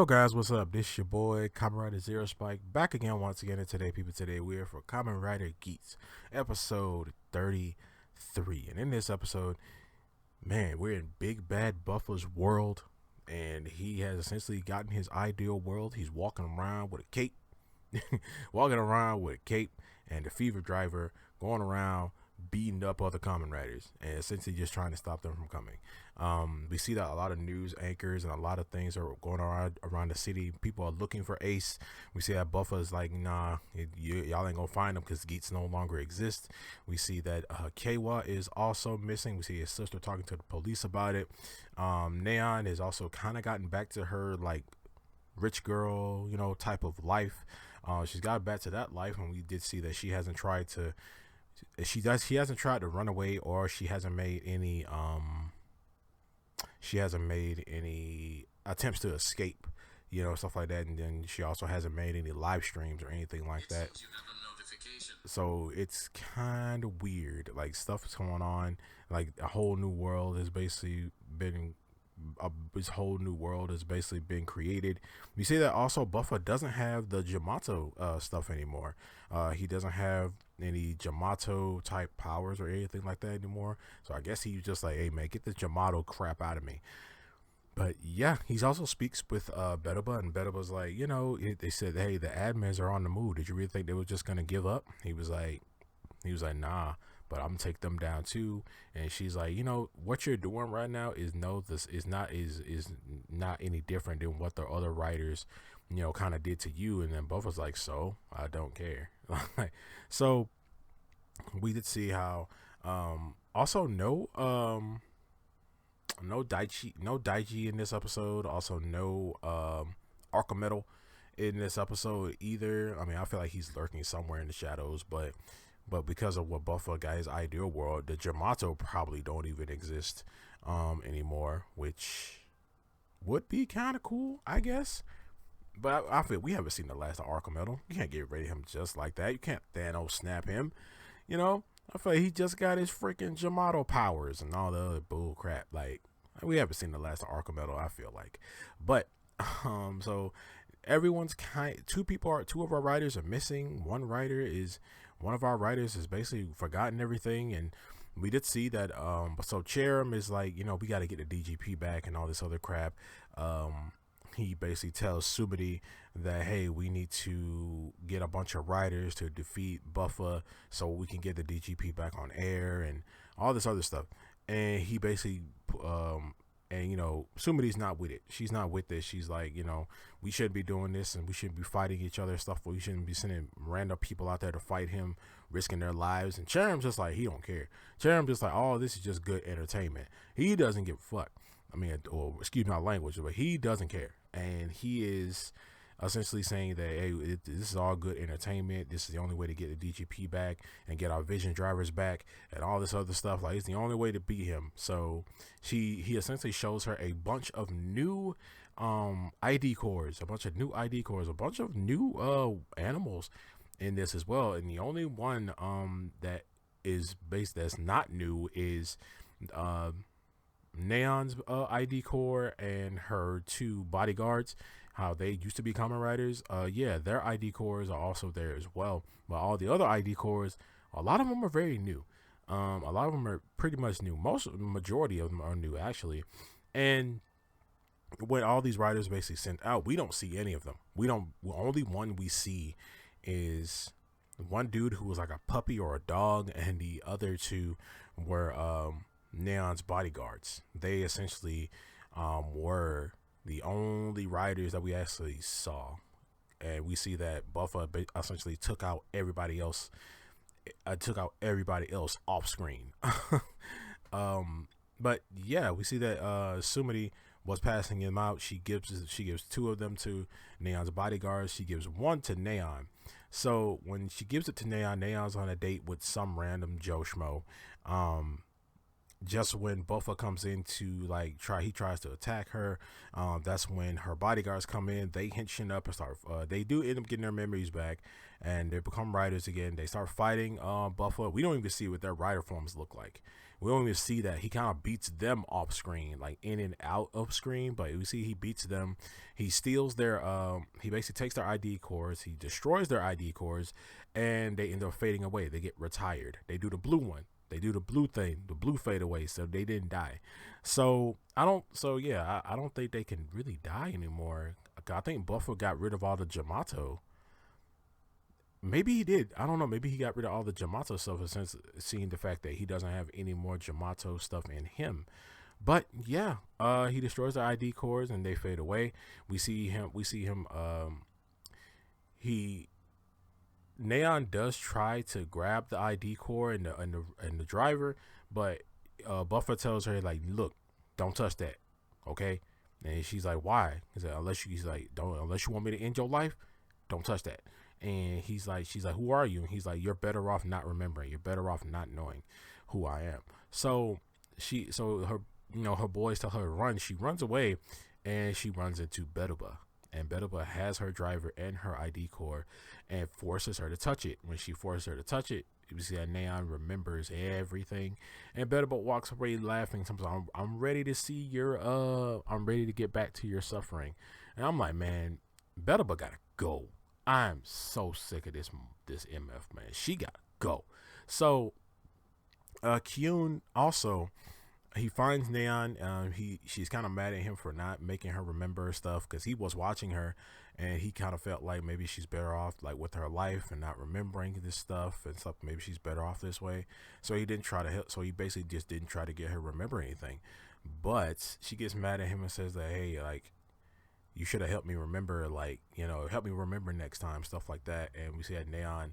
Yo guys, what's up? This your boy Kamen Rider Zero Spike back again once again. And today, people, today we are for Kamen Rider Geats episode 33. And in this episode, man, we're in Big Bad Buffa's world, and he has essentially gotten his ideal world. He's walking around with a cape, and the fever driver going around beating up other Kamen Riders and essentially just trying to stop them from coming. We see that a lot of news anchors and a lot of things are going around the city. People are looking for Ace. We see that Buffa is like, nah, y'all ain't gonna find him because Geats no longer exists. We see that Kawa is also missing. We see his sister talking to the police about it. Neon has also kind of gotten back to her like rich girl, type of life. She's got back to that life, and we did see that she hasn't tried to run away, or she hasn't made any attempts to escape, stuff like that. And then she also hasn't made any live streams or anything like that. So it's kind of weird. Like, stuff is going on. Like, a whole new world has basically been created. We see that also Buffa doesn't have the Jamato stuff anymore. He doesn't have any Jamato type powers or anything like that anymore. So I guess he's just like, hey man, get the Jamato crap out of me. But yeah, he also speaks with Bedaba, and Bedaba's like, they said, hey, the admins are on the move. Did you really think they were just gonna give up? He was like, nah, but I'm gonna take them down too. And she's like, what you're doing right now is not any different than what the other writers, kind of did to you. And then Buffa's like, so I don't care. So we did see how also no Daichi in this episode. Also no Archimetal in this episode either. I mean, I feel like he's lurking somewhere in the shadows, but because of what Buffa got his ideal world, the Jamato probably don't even exist anymore, which would be kind of cool, I guess. But I feel we haven't seen the last of Archimetal. You can't get rid of him just like that. You can't Thanos snap him. I feel like he just got his freaking Jamato powers and all the other bull crap. Like, we haven't seen the last of Archimetal, I feel like. But so everyone's two of our writers are missing. One of our writers has basically forgotten everything, and we did see that so Cherim is like, we got to get the DGP back and all this other crap. He basically tells Subadi that, hey, we need to get a bunch of writers to defeat Buffa so we can get the DGP back on air and all this other stuff. And he basically Sumadi's not with it. She's not with this. She's like, we shouldn't be doing this, and we shouldn't be fighting each other and stuff. We shouldn't be sending random people out there to fight him, risking their lives. And Cherim's just like, he don't care. Cherim's just like, oh, this is just good entertainment. He doesn't give a fuck. I mean, or excuse my language, but he doesn't care. And he is essentially saying that, hey, this is all good entertainment. This is the only way to get the DGP back and get our Vision drivers back and all this other stuff. Like, it's the only way to beat him. So he essentially shows her a bunch of new ID cores, a bunch of new animals in this as well. And the only one that is that's not new is Neon's ID core and her two bodyguards, how they used to be Kamen Riders. Their ID cores are also there as well. But all the other ID cores, a lot of them are very new. A lot of them are pretty much new. Majority of them are new, actually. And when all these riders basically sent out, we don't see any of them. Only one we see is one dude who was like a puppy or a dog, and the other two were Neon's bodyguards. They essentially were the only riders that we actually saw, and we see that Buffa essentially took out everybody else off screen. But yeah, we see that Sumadi was passing him out. She gives two of them to Neon's bodyguards. She gives one to Neon. So when she gives it to Neon, Neon's on a date with some random Joe Schmo. just when Buffa comes in to like he tries to attack her. That's when her bodyguards come in. They henching up and start. They do end up getting their memories back, and they become riders again. They start fighting Buffa. We don't even see what their rider forms look like. We don't even see that. He kind of beats them off screen, like in and out of screen. But we see he beats them. He steals their. He basically takes their ID cores. He destroys their ID cores, and they end up fading away. They get retired. They do the blue one. They do the blue thing, the blue fade away, so they didn't die. So I don't. So yeah, I don't think they can really die anymore. I think Buffa got rid of all the Jamato. Maybe he did. I don't know. Maybe he got rid of all the Jamato stuff since seeing the fact that he doesn't have any more Jamato stuff in him. But yeah, he destroys the ID cores and they fade away. We see him. He Neon does try to grab the ID core and the driver, but Buffa tells her like, "Look, don't touch that, okay?" And she's like, "Why?" He's like, unless you want me to end your life, don't touch that." And she's like, "Who are you?" And he's like, "You're better off not remembering. You're better off not knowing who I am." So her boys tell her to run. She runs away, and she runs into Betuba. And Betuba has her driver and her ID core and forces her to touch it. When she forces her to touch it, you see that Neon remembers everything. And Betuba walks away laughing. Sometimes I'm ready to see I'm ready to get back to your suffering. And I'm like, man, Betuba gotta go. I'm so sick of this MF, man. She gotta go. So Kyun also, he finds Neon. She's kind of mad at him for not making her remember stuff because he was watching her, and he kind of felt like maybe she's better off like with her life and not remembering this stuff and stuff. Maybe she's better off this way. So he didn't try to help. So he basically just didn't try to get her remember anything. But she gets mad at him and says that, hey, like, you should have helped me remember, like, help me remember next time, stuff like that. And we see that Neon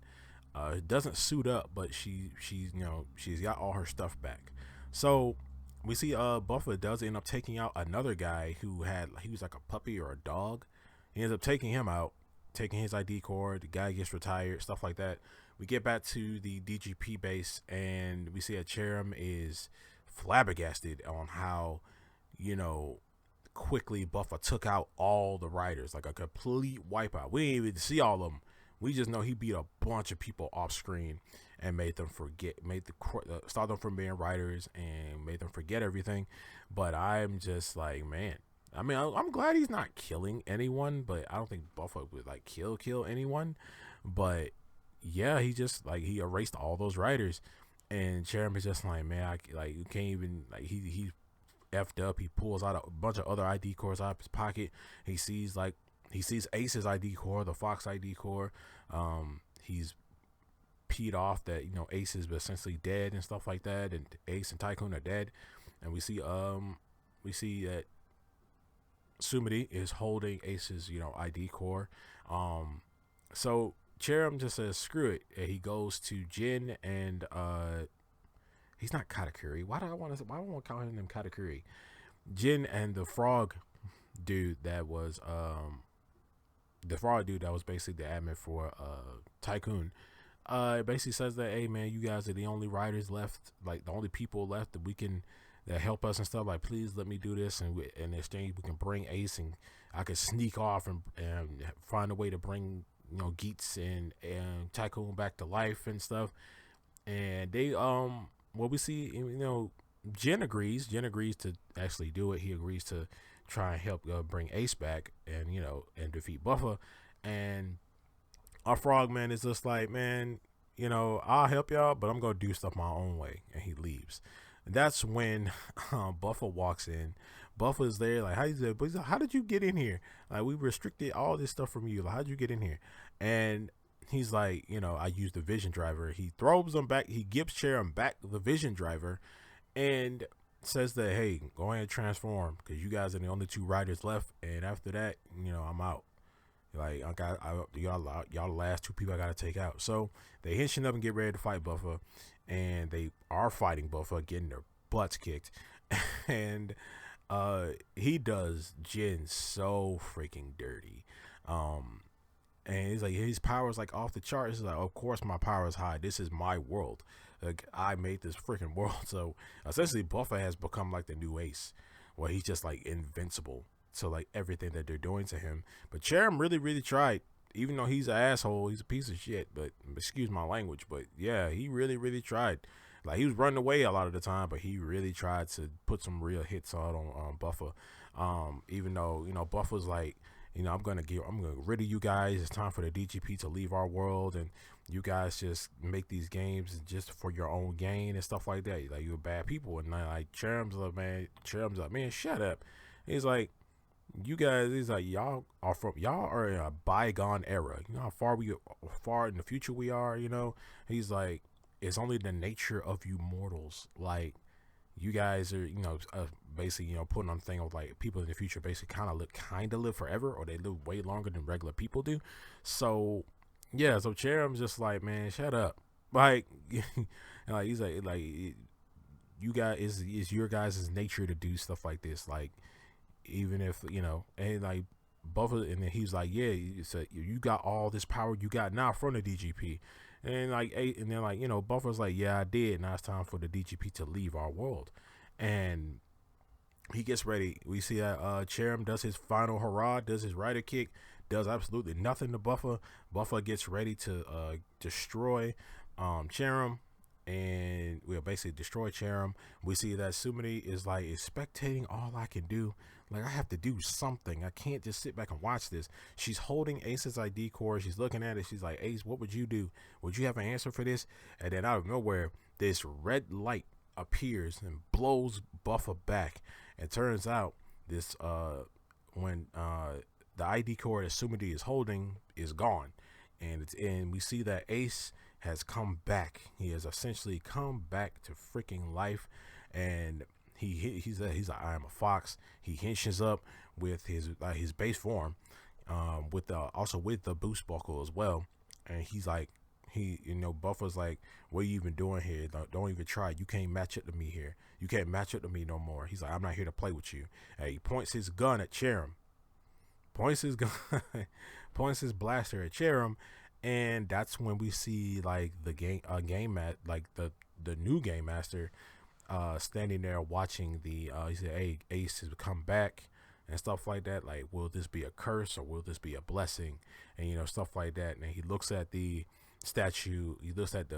doesn't suit up, but she's got all her stuff back. So we see Buffa does end up taking out another guy he was like a puppy or a dog. He ends up taking him out, taking his ID core. The guy gets retired, stuff like that. We get back to the DGP base, and we see that Cherim is flabbergasted on how, quickly Buffa took out all the riders, like a complete wipeout. We didn't even see all of them. We just know he beat a bunch of people off screen and made them stop them from being writers and made them forget everything. But I'm just like, man, I mean, I'm glad he's not killing anyone, but I don't think Buffa would like kill anyone. But yeah, he just like he erased all those writers, and Cherim is just like, man, you can't even like he effed up. He pulls out a bunch of other ID cores out of his pocket. He sees Ace's ID core, the Fox ID core. He's peed off that Ace is essentially dead and stuff like that, and Ace and Tycoon are dead. And we see that Sumidi is holding Ace's ID core. So Cherim just says screw it, and he goes to Jin and he's not Katakuri. Why do I want to call him Katakuri? Jin and the frog dude that was basically the admin for Tycoon. Basically says that, hey man, you guys are the only riders left, like the only people left that help us and stuff. Like, please let me do this, and in exchange we can bring Ace, and I could sneak off and find a way to bring Geats and Tycoon back to life and stuff. And they we see Jin agrees to actually do it. He agrees to try and help bring Ace back and and defeat Buffa. And our frogman is just like, man, I'll help y'all, but I'm gonna do stuff my own way, and he leaves. And that's when Buffa walks in. Buffa's there, like, how did you get in here? Like, we restricted all this stuff from you. Like, how'd you get in here? And he's like, I used the vision driver. He throws him back. He gives Cherim back the vision driver, and says that, hey, go ahead and transform, because you guys are the only two riders left, and after that, I'm out. Like, y'all the last two people I gotta take out. So they henching up and get ready to fight Buffa, and they are fighting Buffa, getting their butts kicked. And he does Jin so freaking dirty. And he's like, his power is like off the charts. He's like, of course my power is high. This is my world. Like, I made this freaking world. So essentially, Buffa has become like the new Ace, where he's just like invincible to like everything that they're doing to him. But Cherim really, really tried. Even though he's an asshole, he's a piece of shit. But excuse my language. But yeah, he really, really tried. Like, he was running away a lot of the time, but he really tried to put some real hits out on Buffa. Even though, you know, Buffa's like, you know, I'm gonna get rid of you guys. It's time for the DGP to leave our world, and you guys just make these games just for your own gain and stuff like that. Like, you're bad people. And like Cherim's like, man, shut up. He's like, you guys, he's like, y'all are in a bygone era. You know how far in the future we are. You know, he's like, it's only the nature of you mortals. Like, you guys are, you know, basically, you know, putting on the thing of like people in the future basically kind of live forever, or they live way longer than regular people do. So yeah, so Cherim's just like, man, shut up. Like, and like, he's like you guys, is your guys' nature to do stuff like this. Like, even if, you know, and like Buffa, and then he's like, yeah, you got all this power you got now from the DGP. And like, and then like, you know, Buffa's like, yeah, I did. Now it's time for the DGP to leave our world. And he gets ready. We see that Cherim does his final hurrah, does his rider kick, does absolutely nothing to Buffa. Buffa gets ready to destroy Cherim, and we'll basically destroy Cherim. We see that Sumini is like, is spectating all I can do. Like, I have to do something. I can't just sit back and watch this. She's holding Ace's ID cord. She's looking at it. She's like, Ace, what would you do? Would you have an answer for this? And then out of nowhere, this red light appears and blows Buffa back. And turns out this when the ID cord that Sumidi is holding is gone. And we see that Ace has come back. He has essentially come back to freaking life. And he's like, I am a fox. He hinges up with his base form, with the boost buckle as well. And he's like, Buffa's like, what are you even doing here? Don't even try. You can't match up to me here. You can't match up to me no more. He's like, I'm not here to play with you. And he points his gun at Cherim. Points his blaster at Cherim. And that's when we see like the new game master standing there watching he said, hey, Ace has come back and stuff like that. Like, will this be a curse or will this be a blessing? And, you know, stuff like that. And he looks at the statue. He looks at the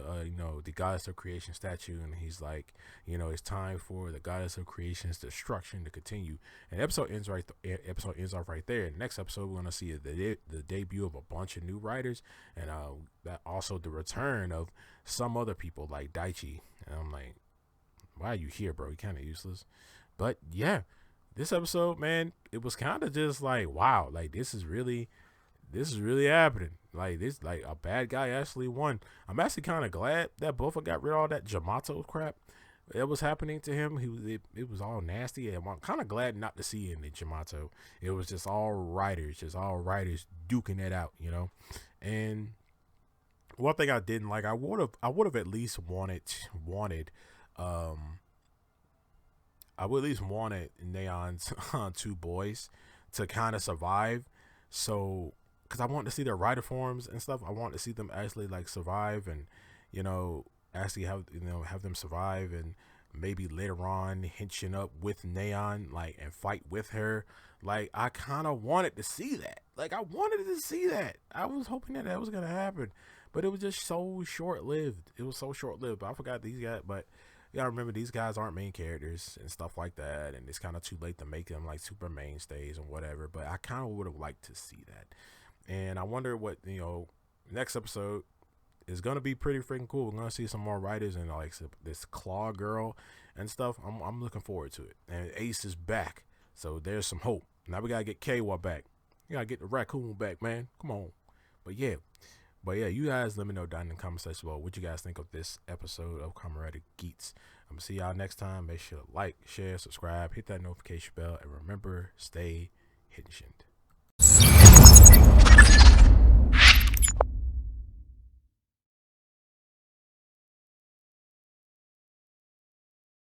the goddess of creation statue, and he's like, you know, it's time for the goddess of creation's destruction to continue. And the episode ends off right there. And next episode, we're gonna see the debut of a bunch of new writers, and that also the return of some other people like Daichi. And I'm like, why are you here, bro? You're kind of useless. But yeah, this episode, man, it was kind of just like, wow, like this is really happening. Like, this, like, a bad guy actually won. I'm actually kind of glad that Buffa got rid of all that Jamato crap that was happening to him. It was all nasty, and I'm kind of glad not to see it in the Jamato. It was just all writers duking it out, you know. And one thing I didn't like, I would have at least wanted Neon's two boys to kind of survive. So, because I want to see their rider forms and stuff. I want to see them actually like survive, and, you know, actually have them survive, and maybe later on hitching up with Neon, like, and fight with her. Like, I kind of wanted to see that. Like, I wanted to see that. I was hoping that was gonna happen, but it was just so short lived. It was so short lived. I forgot these guys, but you gotta remember, these guys aren't main characters and stuff like that, and it's kind of too late to make them like super mainstays and whatever. But I kind of would have liked to see that. And I wonder what, you know, next episode is going to be pretty freaking cool. We're going to see some more writers and like this Claw girl and stuff. I'm looking forward to it. And Ace is back, so there's some hope. Now we got to get Kwa back. You got to get the raccoon back, man. Come on. But yeah, you guys let me know down in the comment section below what you guys think of this episode of Kamen Geats. I'm going to see y'all next time. Make sure to like, share, subscribe, hit that notification bell, and remember, stay hidden.